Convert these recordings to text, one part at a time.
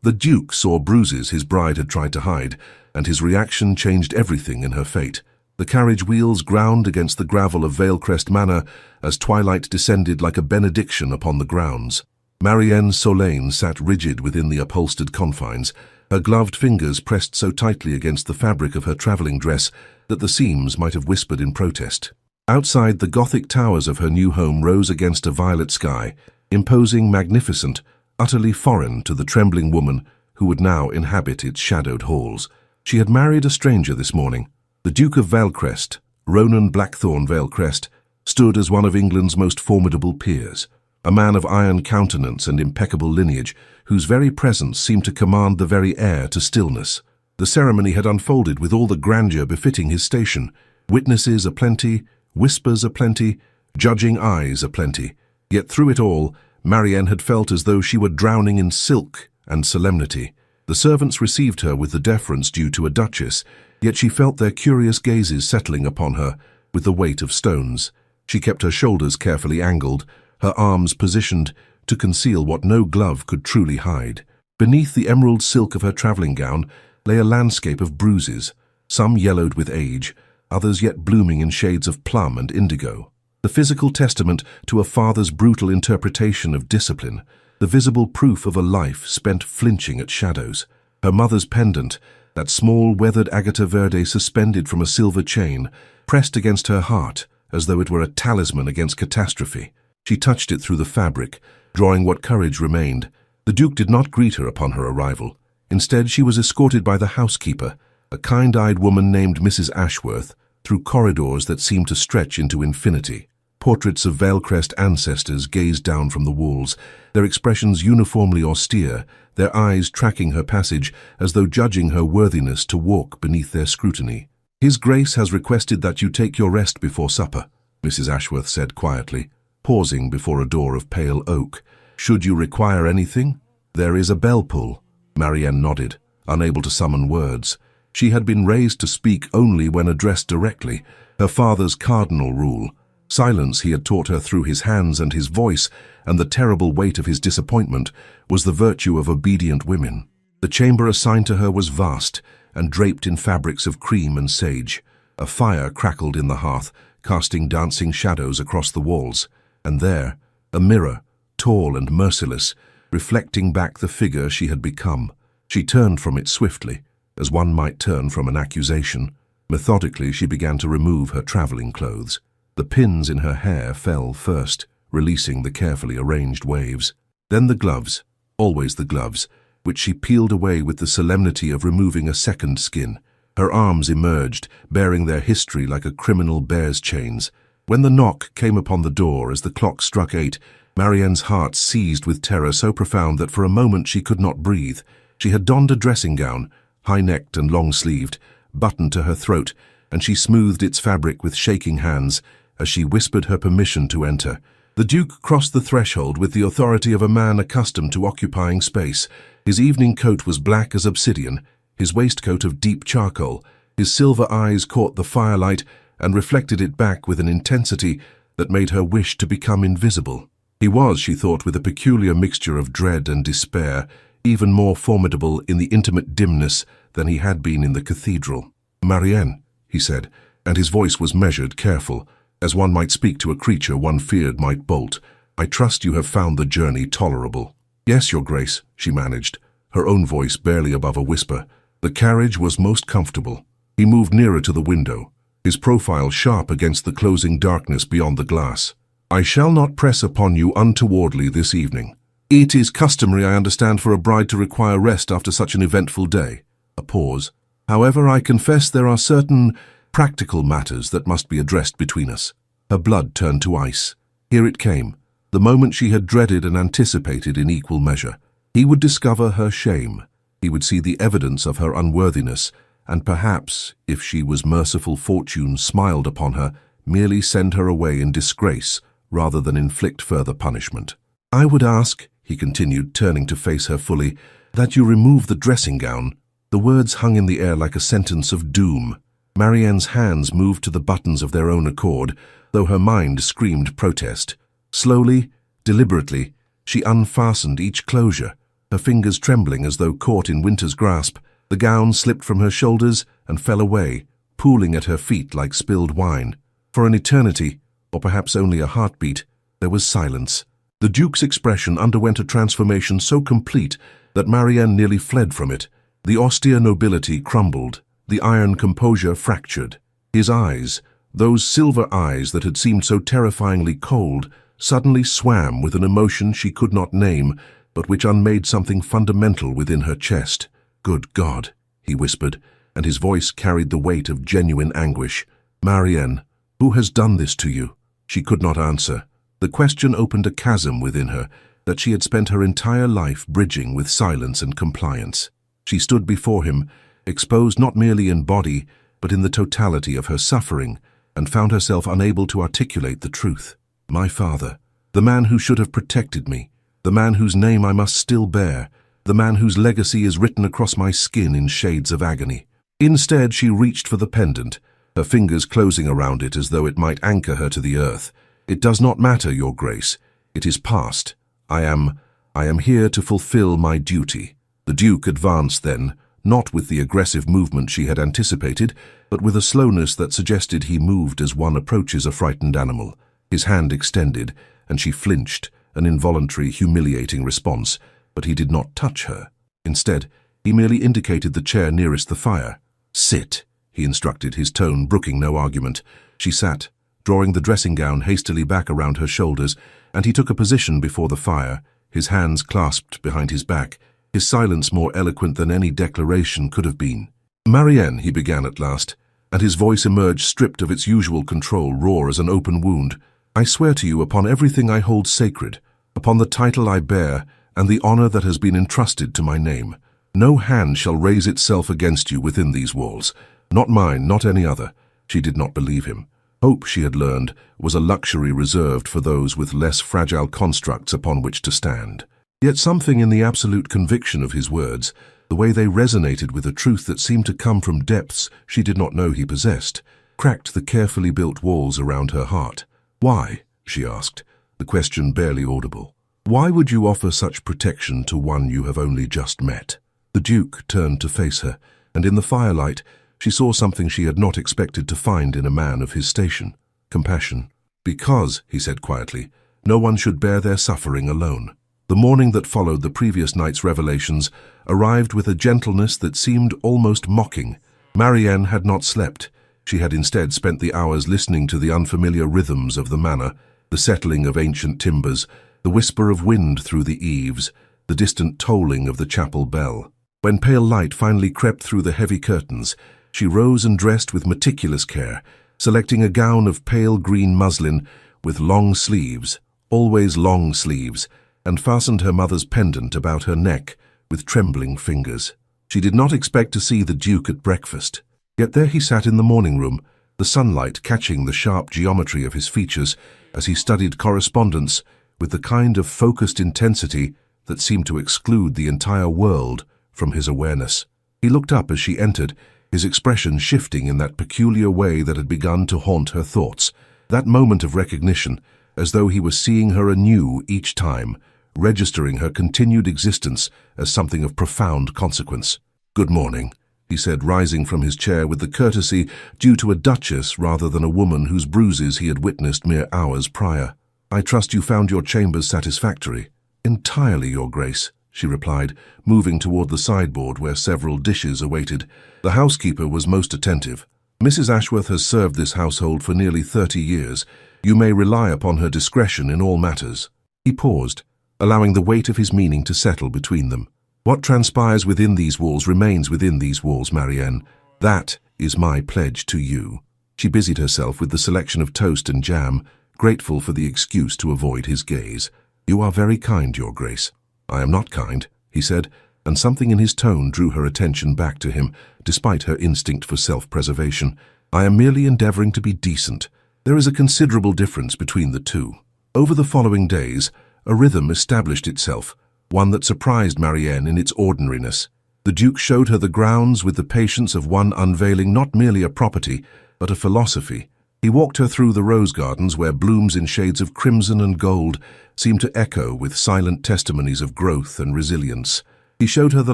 The Duke saw Bruises his bride had tried to hide, and his reaction changed everything in her fate. The carriage wheels ground against the gravel of Valecrest Manor as twilight descended like a benediction upon the grounds. Marianne Solane sat rigid within the upholstered confines, her gloved fingers pressed so tightly against the fabric of her travelling dress that the seams might have whispered in protest. Outside, the Gothic towers of her new home rose against a violet sky, imposing, magnificent, utterly foreign to the trembling woman who would now inhabit its shadowed halls. She had married a stranger this morning. The Duke of Valecrest, Ronan Blackthorne Valecrest, stood as one of England's most formidable peers, a man of iron countenance and impeccable lineage, whose very presence seemed to command the very air to stillness. The ceremony had unfolded with all the grandeur befitting his station, witnesses aplenty, whispers aplenty, judging eyes aplenty. Yet through it all, Marianne had felt as though she were drowning in silk and solemnity. The servants received her with the deference due to a duchess, yet she felt their curious gazes settling upon her with the weight of stones. She kept her shoulders carefully angled, her arms positioned to conceal what no glove could truly hide. Beneath the emerald silk of her travelling gown lay a landscape of bruises, some yellowed with age, others yet blooming in shades of plum and indigo. The physical testament to a father's brutal interpretation of discipline, the visible proof of a life spent flinching at shadows. Her mother's pendant, that small weathered agata verde suspended from a silver chain, pressed against her heart as though it were a talisman against catastrophe. She touched it through the fabric, drawing what courage remained. The Duke did not greet her upon her arrival. Instead, she was escorted by the housekeeper, a kind-eyed woman named Mrs. Ashworth, through corridors that seemed to stretch into infinity. Portraits of Valecrest ancestors gazed down from the walls, their expressions uniformly austere, their eyes tracking her passage as though judging her worthiness to walk beneath their scrutiny. "His Grace has requested that you take your rest before supper," Mrs. Ashworth said quietly, pausing before a door of pale oak. "Should you require anything, there is a bell pull." Marianne nodded, unable to summon words. She had been raised to speak only when addressed directly, her father's cardinal rule. Silence, he had taught her through his hands and his voice, and the terrible weight of his disappointment was the virtue of obedient women. The chamber assigned to her was vast and draped in fabrics of cream and sage. A fire crackled in the hearth, casting dancing shadows across the walls. And there, a mirror, tall and merciless, reflecting back the figure she had become. She turned from it swiftly, as one might turn from an accusation. Methodically, she began to remove her travelling clothes. The pins in her hair fell first, releasing the carefully arranged waves. Then the gloves, always the gloves, which she peeled away with the solemnity of removing a second skin. Her arms emerged, bearing their history like a criminal bear's chains. When the knock came upon the door as the clock struck 8, Marianne's heart seized with terror so profound that for a moment she could not breathe. She had donned a dressing gown, high-necked and long-sleeved, buttoned to her throat, and she smoothed its fabric with shaking hands as she whispered her permission to enter. The Duke crossed the threshold with the authority of a man accustomed to occupying space. His evening coat was black as obsidian, his waistcoat of deep charcoal. His silver eyes caught the firelight and reflected it back with an intensity that made her wish to become invisible. He was, she thought, with a peculiar mixture of dread and despair, even more formidable in the intimate dimness than he had been in the cathedral. "Marianne," he said, and his voice was measured, careful, as one might speak to a creature one feared might bolt. "I trust you have found the journey tolerable." "Yes, Your Grace," she managed, her own voice barely above a whisper. The carriage was most comfortable. He moved nearer to the window, his profile sharp against the closing darkness beyond the glass. "I shall not press upon you untowardly this evening. It is customary, I understand, for a bride to require rest after such an eventful day." A pause. "However, I confess there are certain practical matters that must be addressed between us." Her blood turned to ice. Here it came, the moment she had dreaded and anticipated in equal measure. He would discover her shame. He would see the evidence of her unworthiness, and perhaps, if she was merciful, fortune smiled upon her, merely send her away in disgrace rather than inflict further punishment. "I would ask," he continued, turning to face her fully, "that you remove the dressing gown." The words hung in the air like a sentence of doom. Marianne's hands moved to the buttons of their own accord, though her mind screamed protest. Slowly, deliberately, she unfastened each closure, her fingers trembling as though caught in winter's grasp. The gown slipped from her shoulders and fell away, pooling at her feet like spilled wine. For an eternity, or perhaps only a heartbeat, there was silence. The Duke's expression underwent a transformation so complete that Marianne nearly fled from it. The austere nobility crumbled, the iron composure fractured. His eyes, those silver eyes that had seemed so terrifyingly cold, suddenly swam with an emotion she could not name, but which unmade something fundamental within her chest. "Good God," he whispered, and his voice carried the weight of genuine anguish. "Marianne, who has done this to you?" She could not answer. The question opened a chasm within her that she had spent her entire life bridging with silence and compliance. She stood before him, exposed not merely in body, but in the totality of her suffering, and found herself unable to articulate the truth. My father, the man who should have protected me, the man whose name I must still bear, the man whose legacy is written across my skin in shades of agony. Instead, she reached for the pendant, her fingers closing around it as though it might anchor her to the earth. "It does not matter, Your Grace. It is past. I am here to fulfill my duty." The Duke advanced then, not with the aggressive movement she had anticipated, but with a slowness that suggested he moved as one approaches a frightened animal. His hand extended, and she flinched, an involuntary, humiliating response, but he did not touch her. Instead, he merely indicated the chair nearest the fire. "Sit," he instructed, his tone brooking no argument. She sat, drawing the dressing gown hastily back around her shoulders, and he took a position before the fire, his hands clasped behind his back, his silence more eloquent than any declaration could have been. "Marianne," he began at last, and his voice emerged stripped of its usual control, raw as an open wound. "I swear to you upon everything I hold sacred, upon the title I bear, and the honor that has been entrusted to my name. No hand shall raise itself against you within these walls. Not mine, not any other." She did not believe him. Hope, she had learned, was a luxury reserved for those with less fragile constructs upon which to stand. Yet something in the absolute conviction of his words, the way they resonated with a truth that seemed to come from depths she did not know he possessed, cracked the carefully built walls around her heart. "Why?" she asked, the question barely audible. "Why would you offer such protection to one you have only just met?" The Duke turned to face her, and in the firelight she saw something she had not expected to find in a man of his station: compassion. "Because," he said quietly, "no one should bear their suffering alone." The morning that followed the previous night's revelations arrived with a gentleness that seemed almost mocking. Marianne had not slept. She had instead spent the hours listening to the unfamiliar rhythms of the manor, the settling of ancient timbers, the whisper of wind through the eaves, the distant tolling of the chapel bell. When pale light finally crept through the heavy curtains, she rose and dressed with meticulous care, selecting a gown of pale green muslin with long sleeves, always long sleeves, and fastened her mother's pendant about her neck with trembling fingers. She did not expect to see the Duke at breakfast, yet there he sat in the morning room, the sunlight catching the sharp geometry of his features as he studied correspondence with the kind of focused intensity that seemed to exclude the entire world from his awareness. He looked up as she entered, his expression shifting in that peculiar way that had begun to haunt her thoughts. That moment of recognition, as though he was seeing her anew each time, registering her continued existence as something of profound consequence. "Good morning," he said, rising from his chair with the courtesy due to a duchess rather than a woman whose bruises he had witnessed mere hours prior. "I trust you found your chambers satisfactory." "Entirely, Your Grace," she replied, moving toward the sideboard where several dishes awaited. The housekeeper was most attentive. "Mrs. Ashworth has served this household for nearly 30 years. You may rely upon her discretion in all matters." He paused, allowing the weight of his meaning to settle between them. "What transpires within these walls remains within these walls, Marianne. That is my pledge to you." She busied herself with the selection of toast and jam, grateful for the excuse to avoid his gaze. "You are very kind, Your Grace." "I am not kind," he said, and something in his tone drew her attention back to him, despite her instinct for self-preservation. "I am merely endeavoring to be decent." There is a considerable difference between the two. Over the following days, a rhythm established itself, one that surprised Marianne in its ordinariness. The Duke showed her the grounds with the patience of one unveiling not merely a property, but a philosophy. He walked her through the rose gardens where blooms in shades of crimson and gold seemed to echo with silent testimonies of growth and resilience. He showed her the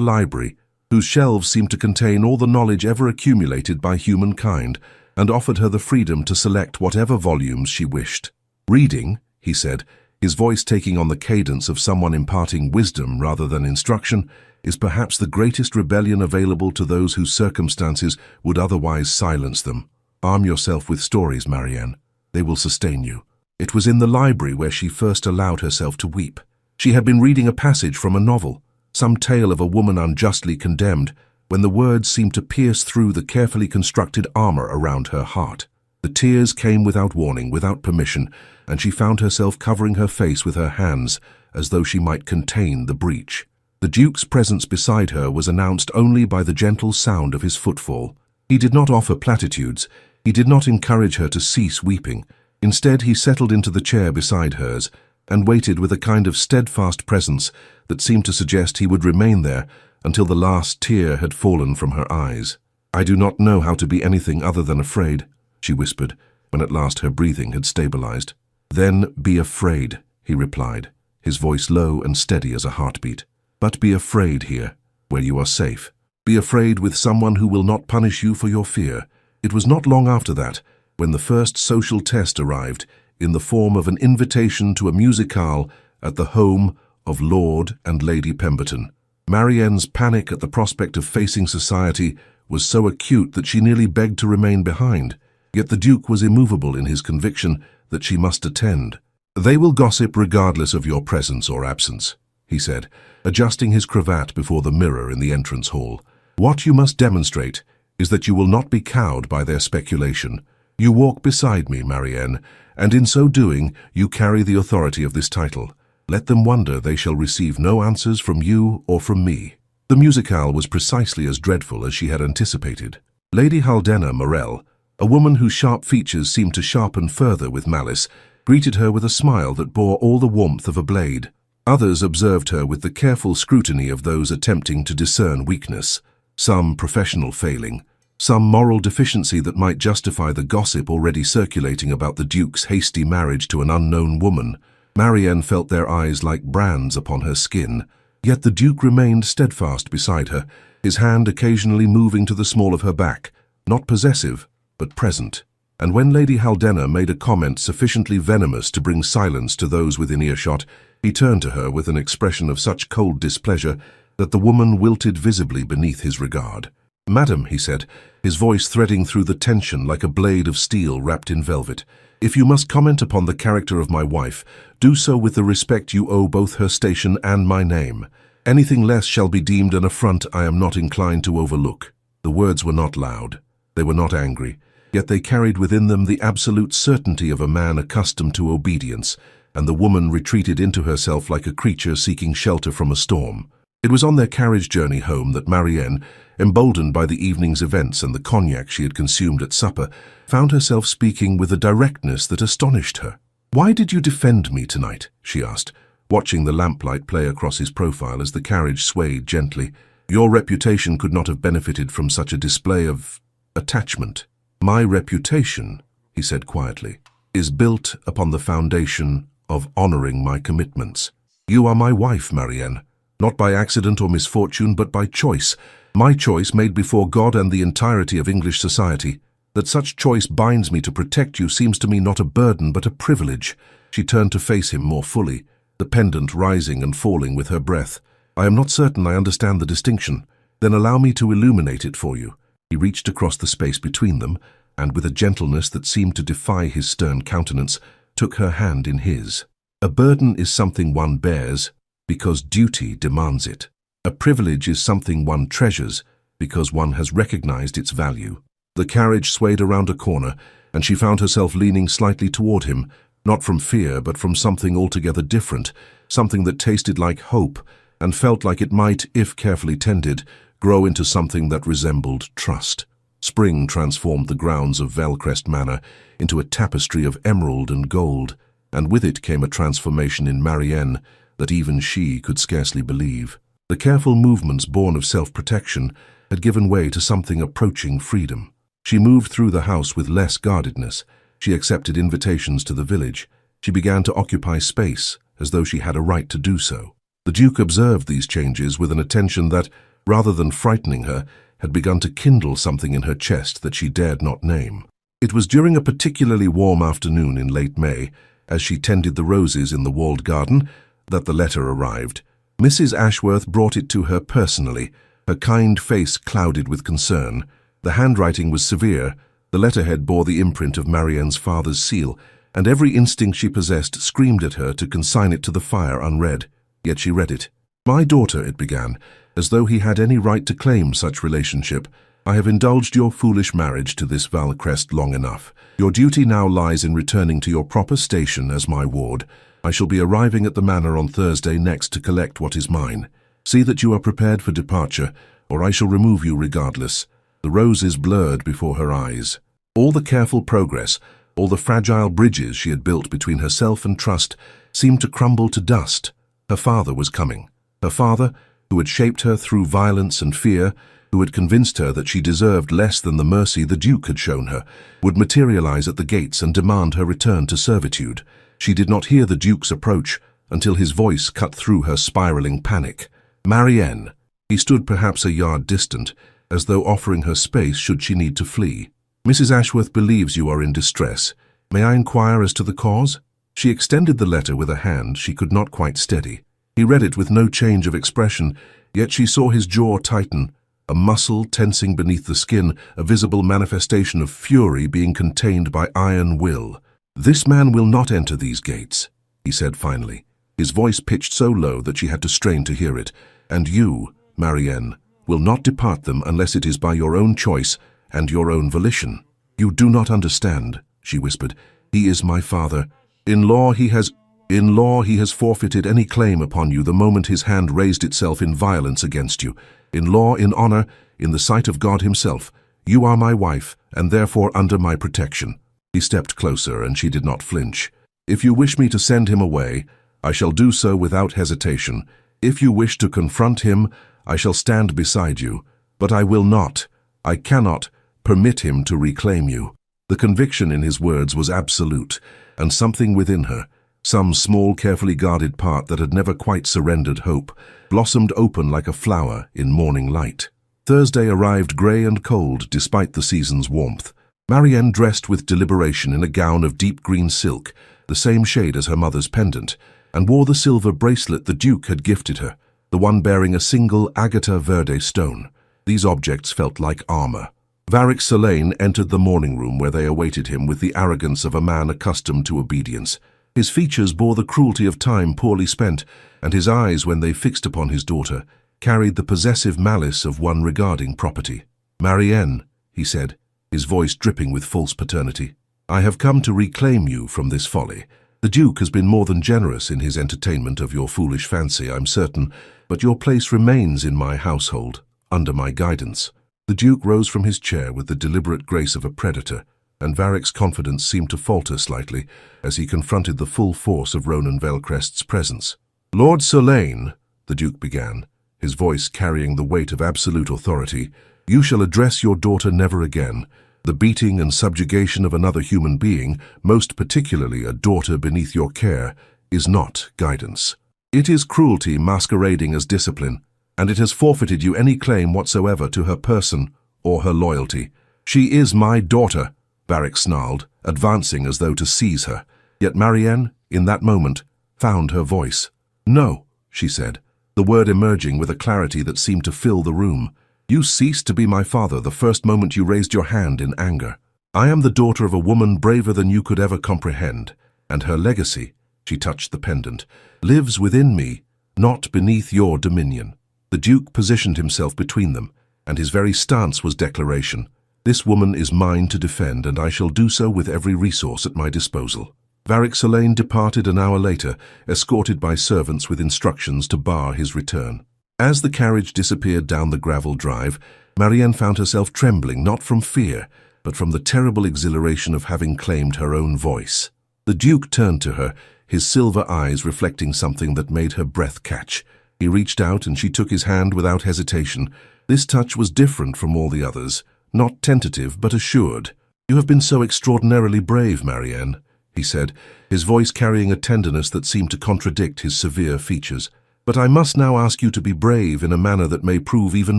library, whose shelves seemed to contain all the knowledge ever accumulated by humankind, and offered her the freedom to select whatever volumes she wished. "Reading," he said, his voice taking on the cadence of someone imparting wisdom rather than instruction, "is perhaps the greatest rebellion available to those whose circumstances would otherwise silence them. Arm yourself with stories, Marianne. They will sustain you." It was in the library where she first allowed herself to weep. She had been reading a passage from a novel, some tale of a woman unjustly condemned, when the words seemed to pierce through the carefully constructed armor around her heart. The tears came without warning, without permission, and she found herself covering her face with her hands as though she might contain the breach. The Duke's presence beside her was announced only by the gentle sound of his footfall. He did not offer platitudes. He did not encourage her to cease weeping. Instead, he settled into the chair beside hers and waited with a kind of steadfast presence that seemed to suggest he would remain there until the last tear had fallen from her eyes. "I do not know how to be anything other than afraid," she whispered, when at last her breathing had stabilized. "Then be afraid," he replied, his voice low and steady as a heartbeat. "But be afraid here, where you are safe. Be afraid with someone who will not punish you for your fear." It was not long after that, when the first social test arrived in the form of an invitation to a musicale at the home of Lord and Lady Pemberton. Marianne's panic at the prospect of facing society was so acute that she nearly begged to remain behind, yet the Duke was immovable in his conviction that she must attend. "They will gossip regardless of your presence or absence," he said, adjusting his cravat before the mirror in the entrance hall. "What you must demonstrate is that you will not be cowed by their speculation. You walk beside me, Marianne, and in so doing you carry the authority of this title. Let them wonder they shall receive no answers from you or from me." The musicale was precisely as dreadful as she had anticipated. Lady Haldena Morel, a woman whose sharp features seemed to sharpen further with malice, greeted her with a smile that bore all the warmth of a blade. Others observed her with the careful scrutiny of those attempting to discern weakness, some professional failing, some moral deficiency that might justify the gossip already circulating about the Duke's hasty marriage to an unknown woman. Marianne felt their eyes like brands upon her skin, yet the Duke remained steadfast beside her, his hand occasionally moving to the small of her back, not possessive, but present. And when Lady Haldena made a comment sufficiently venomous to bring silence to those within earshot, he turned to her with an expression of such cold displeasure that the woman wilted visibly beneath his regard. "Madam," he said, his voice threading through the tension like a blade of steel wrapped in velvet, "if you must comment upon the character of my wife, do so with the respect you owe both her station and my name. Anything less shall be deemed an affront I am not inclined to overlook." The words were not loud. They were not angry, yet they carried within them the absolute certainty of a man accustomed to obedience, and the woman retreated into herself like a creature seeking shelter from a storm. It was on their carriage journey home that Marianne, emboldened by the evening's events and the cognac she had consumed at supper, found herself speaking with a directness that astonished her. "Why did you defend me tonight?" she asked, watching the lamplight play across his profile as the carriage swayed gently. "Your reputation could not have benefited from such a display of attachment." "My reputation," he said quietly, "is built upon the foundation of honoring my commitments. You are my wife, Marianne, not by accident or misfortune, but by choice. My choice made before God and the entirety of English society. That such choice binds me to protect you seems to me not a burden but a privilege." She turned to face him more fully, the pendant rising and falling with her breath. "I am not certain I understand the distinction. Then allow me to illuminate it for you." He reached across the space between them, and with a gentleness that seemed to defy his stern countenance, took her hand in his. "A burden is something one bears because duty demands it. A privilege is something one treasures because one has recognized its value." The carriage swayed around a corner, and she found herself leaning slightly toward him, not from fear but from something altogether different, something that tasted like hope and felt like it might, if carefully tended, grow into something that resembled trust. Spring transformed the grounds of Valcrest Manor into a tapestry of emerald and gold, and with it came a transformation in Marianne that even she could scarcely believe. The careful movements born of self-protection had given way to something approaching freedom. She moved through the house with less guardedness, She accepted invitations to the village. She began to occupy space, as though she had a right to do so. The Duke observed these changes with an attention that, rather than frightening her, had begun to kindle something in her chest that she dared not name. It was during a particularly warm afternoon in late May, as she tended the roses in the walled garden, that the letter arrived. Mrs. Ashworth brought it to her personally, her kind face clouded with concern. The handwriting was severe, the letterhead bore the imprint of Marianne's father's seal, and every instinct she possessed screamed at her to consign it to the fire unread. Yet she read it. "My daughter," it began, as though he had any right to claim such relationship, "I have indulged your foolish marriage to this Valcrest long enough. Your duty now lies in returning to your proper station as my ward. I shall be arriving at the manor on Thursday next to collect what is mine. See that you are prepared for departure, or I shall remove you regardless." The roses blurred before her eyes. All the careful progress, all the fragile bridges she had built between herself and trust, seemed to crumble to dust. Her father was coming. Her father, who had shaped her through violence and fear, who had convinced her that she deserved less than the mercy the Duke had shown her, would materialize at the gates and demand her return to servitude. She did not hear the Duke's approach until his voice cut through her spiraling panic. "Marianne." He stood perhaps a yard distant, as though offering her space should she need to flee. "Mrs. Ashworth believes you are in distress. May I inquire as to the cause?" She extended the letter with a hand she could not quite steady. He read it with no change of expression, yet she saw his jaw tighten, a muscle tensing beneath the skin, a visible manifestation of fury being contained by iron will. "This man will not enter these gates," he said finally, his voice pitched so low that she had to strain to hear it. "And you, Marianne, will not depart them unless it is by your own choice and your own volition." "You do not understand," she whispered. "He is my father. In law he has forfeited any claim upon you the moment his hand raised itself in violence against you. In law, in honor, in the sight of God himself, you are my wife, and therefore under my protection." He stepped closer, and she did not flinch. "If you wish me to send him away, I shall do so without hesitation. If you wish to confront him, I shall stand beside you. But I will not, I cannot, permit him to reclaim you." The conviction in his words was absolute, and something within her, some small, carefully guarded part that had never quite surrendered hope, blossomed open like a flower in morning light. Thursday arrived grey and cold despite the season's warmth. Marianne dressed with deliberation in a gown of deep green silk, the same shade as her mother's pendant, and wore the silver bracelet the Duke had gifted her, the one bearing a single agata verde stone. These objects felt like armor. Varick Selane entered the morning room where they awaited him with the arrogance of a man accustomed to obedience. His features bore the cruelty of time poorly spent, and his eyes, when they fixed upon his daughter, carried the possessive malice of one regarding property. "Marianne," he said, his voice dripping with false paternity, "I have come to reclaim you from this folly. The Duke has been more than generous in his entertainment of your foolish fancy, I'm certain, but your place remains in my household, under my guidance." The Duke rose from his chair with the deliberate grace of a predator, and Varick's confidence seemed to falter slightly as he confronted the full force of Ronan Valcrest's presence. "Lord Selane," the Duke began, his voice carrying the weight of absolute authority, "you shall address your daughter never again. The beating and subjugation of another human being, most particularly a daughter beneath your care, is not guidance. It is cruelty masquerading as discipline, and it has forfeited you any claim whatsoever to her person or her loyalty." "She is my daughter," Varick snarled, advancing as though to seize her. Yet Marianne, in that moment, found her voice. "No," she said, the word emerging with a clarity that seemed to fill the room. "You ceased to be my father the first moment you raised your hand in anger. I am the daughter of a woman braver than you could ever comprehend, and her legacy," she touched the pendant, "lives within me, not beneath your dominion." The Duke positioned himself between them, and his very stance was declaration. "This woman is mine to defend, and I shall do so with every resource at my disposal." Varick Selane departed an hour later, escorted by servants with instructions to bar his return. As the carriage disappeared down the gravel drive, Marianne found herself trembling not from fear, but from the terrible exhilaration of having claimed her own voice. The Duke turned to her, his silver eyes reflecting something that made her breath catch. He reached out and she took his hand without hesitation. This touch was different from all the others, not tentative but assured. "You have been so extraordinarily brave, Marianne," he said, his voice carrying a tenderness that seemed to contradict his severe features. "But I must now ask you to be brave in a manner that may prove even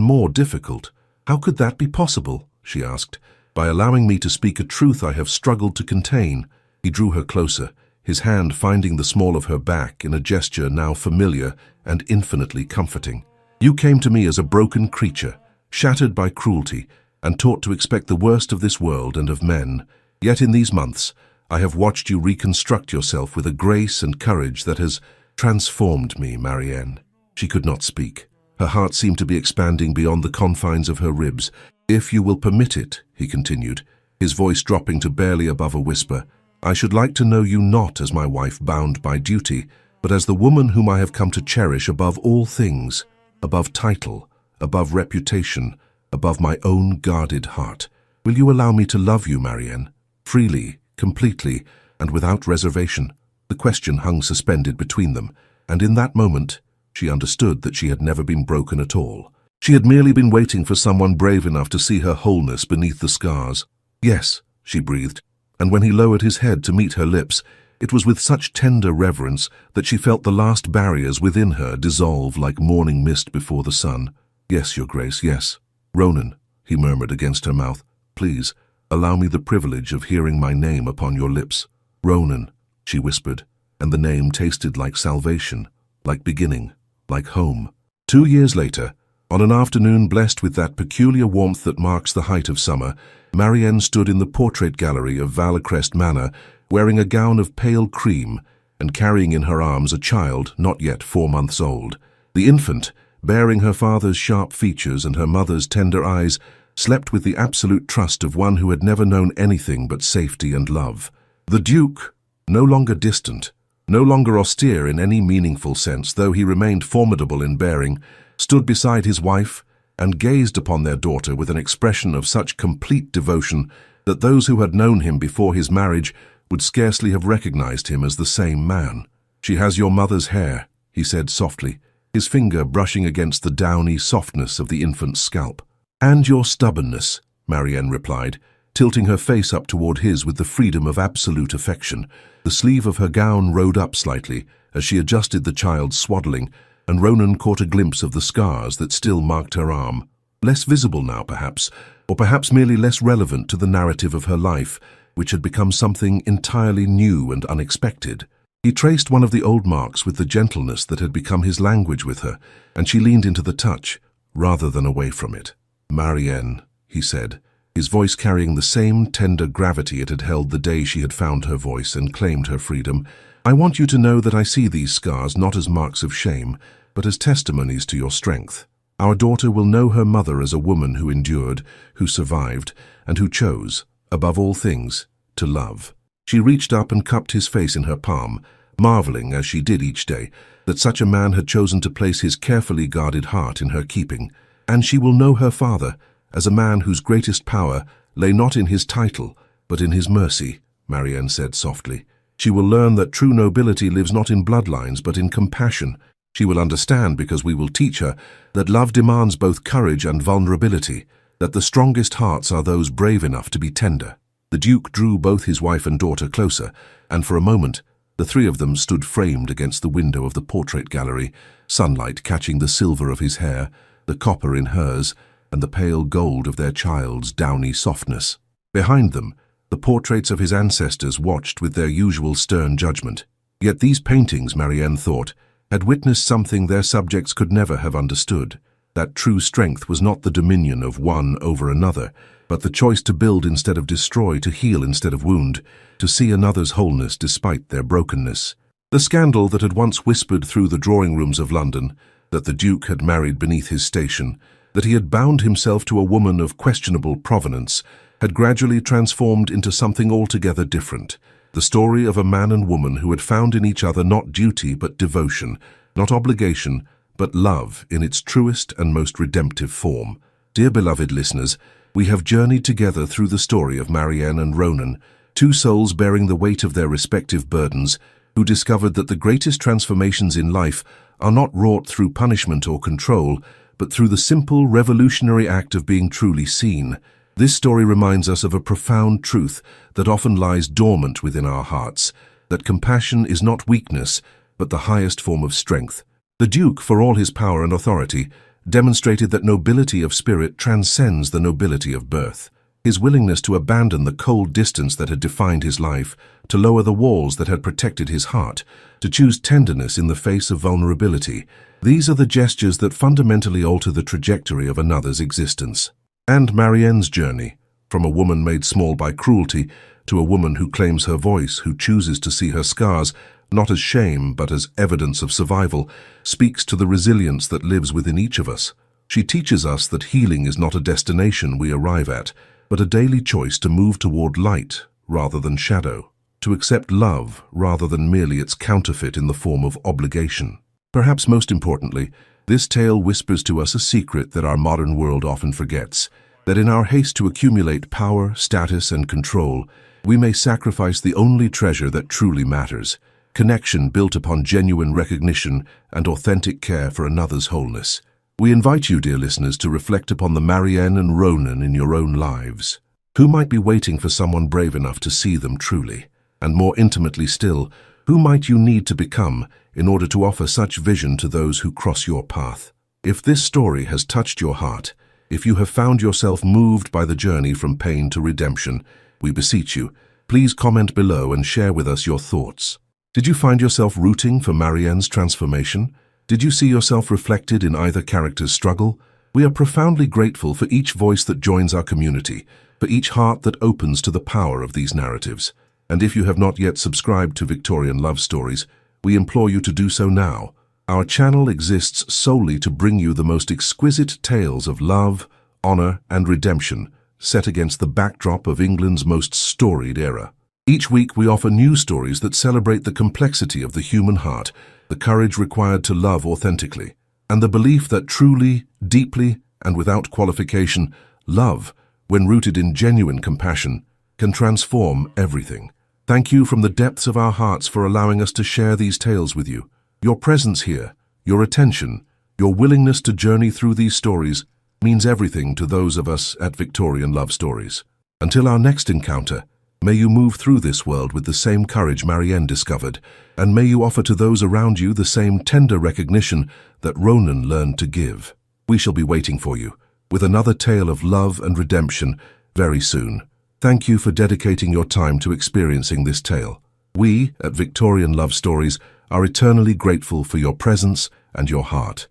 more difficult." "How could that be possible?" she asked. "By allowing me to speak a truth I have struggled to contain." He drew her closer, his hand finding the small of her back in a gesture now familiar and infinitely comforting. "You came to me as a broken creature, shattered by cruelty, and taught to expect the worst of this world and of men. Yet in these months, I have watched you reconstruct yourself with a grace and courage that has transformed me, Marianne." She could not speak. Her heart seemed to be expanding beyond the confines of her ribs. "If you will permit it," he continued, his voice dropping to barely above a whisper, "I should like to know you not as my wife bound by duty, but as the woman whom I have come to cherish above all things, above title, above reputation, above my own guarded heart. Will you allow me to love you, Marianne, freely, completely, and without reservation?" The question hung suspended between them, and in that moment, she understood that she had never been broken at all. She had merely been waiting for someone brave enough to see her wholeness beneath the scars. "Yes," she breathed, and when he lowered his head to meet her lips, it was with such tender reverence that she felt the last barriers within her dissolve like morning mist before the sun. "Yes, Your Grace, yes." "Ronan," he murmured against her mouth, "please, allow me the privilege of hearing my name upon your lips." "Ronan," she whispered, and the name tasted like salvation, like beginning, like home. 2 years later, on an afternoon blessed with that peculiar warmth that marks the height of summer, Marianne stood in the portrait gallery of Vallecrest Manor, wearing a gown of pale cream and carrying in her arms a child not yet 4 months old. The infant, bearing her father's sharp features and her mother's tender eyes, slept with the absolute trust of one who had never known anything but safety and love. The Duke, no longer distant, no longer austere in any meaningful sense, though he remained formidable in bearing, stood beside his wife and gazed upon their daughter with an expression of such complete devotion that those who had known him before his marriage would scarcely have recognized him as the same man. "She has your mother's hair," he said softly, his finger brushing against the downy softness of the infant's scalp. "And your stubbornness," Marianne replied, tilting her face up toward his with the freedom of absolute affection. The sleeve of her gown rode up slightly as she adjusted the child's swaddling, and Ronan caught a glimpse of the scars that still marked her arm. Less visible now, perhaps, or perhaps merely less relevant to the narrative of her life, which had become something entirely new and unexpected. He traced one of the old marks with the gentleness that had become his language with her, and she leaned into the touch, rather than away from it. "Marianne," he said, his voice carrying the same tender gravity it had held the day she had found her voice and claimed her freedom, "I want you to know that I see these scars not as marks of shame, but as testimonies to your strength. Our daughter will know her mother as a woman who endured, who survived, and who chose, above all things, to love." She reached up and cupped his face in her palm, marveling, as she did each day, that such a man had chosen to place his carefully guarded heart in her keeping. "And she will know her father as a man whose greatest power lay not in his title, but in his mercy," Marianne said softly. "She will learn that true nobility lives not in bloodlines, but in compassion. She will understand, because we will teach her, that love demands both courage and vulnerability, that the strongest hearts are those brave enough to be tender." The Duke drew both his wife and daughter closer, and for a moment, the three of them stood framed against the window of the portrait gallery, sunlight catching the silver of his hair, the copper in hers, and the pale gold of their child's downy softness. Behind them, the portraits of his ancestors watched with their usual stern judgment. Yet these paintings, Marianne thought, had witnessed something their subjects could never have understood. That true strength was not the dominion of one over another, but the choice to build instead of destroy, to heal instead of wound, to see another's wholeness despite their brokenness. The scandal that had once whispered through the drawing rooms of London, that the Duke had married beneath his station, that he had bound himself to a woman of questionable provenance, had gradually transformed into something altogether different. The story of a man and woman who had found in each other not duty but devotion, not obligation but love in its truest and most redemptive form. Dear beloved listeners, we have journeyed together through the story of Marianne and Ronan, two souls bearing the weight of their respective burdens, who discovered that the greatest transformations in life are not wrought through punishment or control, but through the simple, revolutionary act of being truly seen. This story reminds us of a profound truth that often lies dormant within our hearts, that compassion is not weakness, but the highest form of strength. The Duke, for all his power and authority, demonstrated that nobility of spirit transcends the nobility of birth. His willingness to abandon the cold distance that had defined his life, to lower the walls that had protected his heart, to choose tenderness in the face of vulnerability, these are the gestures that fundamentally alter the trajectory of another's existence. And Marianne's journey, from a woman made small by cruelty to a woman who claims her voice, who chooses to see her scars not as shame but as evidence of survival, speaks to the resilience that lives within each of us. She teaches us that healing is not a destination we arrive at, but a daily choice to move toward light rather than shadow, to accept love rather than merely its counterfeit in the form of obligation. Perhaps most importantly, this tale whispers to us a secret that our modern world often forgets, that in our haste to accumulate power, status, and control, we may sacrifice the only treasure that truly matters, connection built upon genuine recognition and authentic care for another's wholeness. We invite you, dear listeners, to reflect upon the Marianne and Ronan in your own lives. Who might be waiting for someone brave enough to see them truly? And more intimately still, who might you need to become in order to offer such vision to those who cross your path? If this story has touched your heart, if you have found yourself moved by the journey from pain to redemption, we beseech you, please comment below and share with us your thoughts. Did you find yourself rooting for Marianne's transformation? Did you see yourself reflected in either character's struggle? We are profoundly grateful for each voice that joins our community, for each heart that opens to the power of these narratives. And if you have not yet subscribed to Victorian Love Stories, we implore you to do so now. Our channel exists solely to bring you the most exquisite tales of love, honor, and redemption, set against the backdrop of England's most storied era. Each week we offer new stories that celebrate the complexity of the human heart, the courage required to love authentically, and the belief that truly, deeply, and without qualification, love, when rooted in genuine compassion, can transform everything. Thank you from the depths of our hearts for allowing us to share these tales with you. Your presence here, your attention, your willingness to journey through these stories means everything to those of us at Victorian Love Stories. Until our next encounter, may you move through this world with the same courage Marianne discovered, and may you offer to those around you the same tender recognition that Ronan learned to give. We shall be waiting for you, with another tale of love and redemption very soon. Thank you for dedicating your time to experiencing this tale. We, at Victorian Love Stories, are eternally grateful for your presence and your heart.